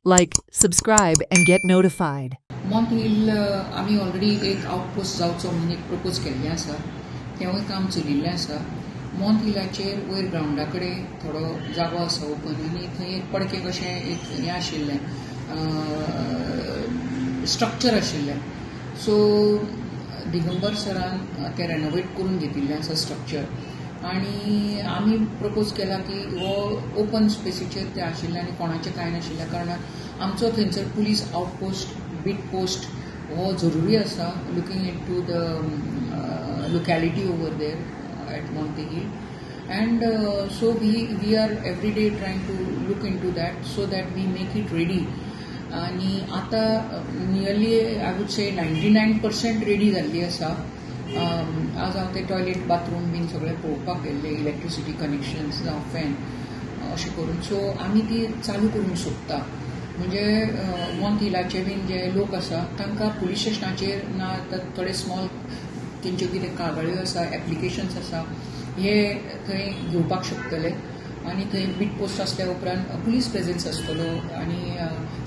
Like, subscribe, and get notified. मॉन्ट hill आमी already एक outpost जावचो म्हणून एक प्रपोज केल्लें आसा. तेंवूय काम चलिल्लें आसा. मॉन्ट हिलाचेर वयर ग्रावंडा कडेन थोडो जागो आसा ओपन आनी थंय एक पडके कशें एक हें आशिल्लें स्ट्रक्चर आशिल्लें. सो दिगंबर सरान तें रेनोवेट करून घेतिल्लें आसा स्ट्रक्चर आनी आमी प्रपोज केला की हो ओपन स्पेसीचेर तें आशिल्लें आनी कोणाचें कांय नाशिल्ल्या कारणान आमचो थंयसर पुलीस आउटपोस्ट बीट पोस्ट हो जरुरी आसा looking into the locality over there at Monte Hill. And so we are every day trying to look into that so that we make it ready. आणि आता nearly I would say 99% ready जाल्ली आसा. आज हांव ते टॉयलेट बाथरूम बीन सगळें पळोवपाक गेल्ले, इलेक्ट्रिसिटी कनेक्शन्स जावं फॅन अशें करून. सो आमी ती चालू करूंक सोदता. म्हणजे मॉन्ट हिलाचे बीन जे लोक आसा तांकां पुलीस स्टेशनाचेर ना थोडे स्मॉल तेंच्यो कितें कागाळ्यो आसा एप्लिकेशन्स आसा हे थंय घेवपाक शकतले आनी थंय बीट पोस्ट आसल्या उपरांत पुलीस प्रेझेन्स आसतलो आनी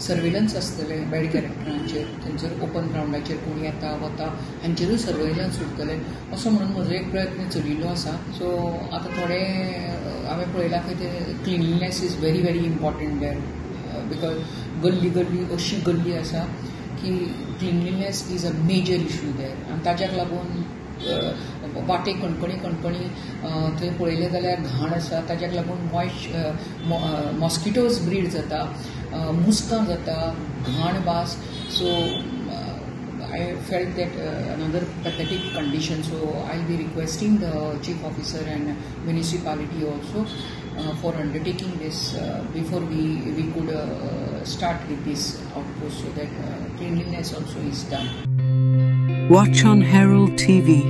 सर्वेलन्स आसतलें बॅड कॅरेक्टरांचेर. थंयसर ओपन ग्रावंडाचेर कोण येता वता हांचेरूय सर्वेलन्स उरतलें असो म्हणून म्हजो एक प्रयत्न चलिल्लो आसा. सो आतां थोडे हांवें पळयलां खंय ते cleanliness is very very important there because गल्ली गल्ली अशी गल्ली आसा की cleanliness is a major issue there आनी ताज्याक लागून वाटे कणकणी थंय पळयलें जाल्यार घाण आसा. ताज्याक लागून मॉस्किटोज ब्रीड जाता, मुस्कां जाता, घाण वास. So I felt that another pathetic condition, so I'll be requesting the chief officer and municipality also for undertaking this before we could start with this outpost so that cleanliness also is done. Watch on Herald TV.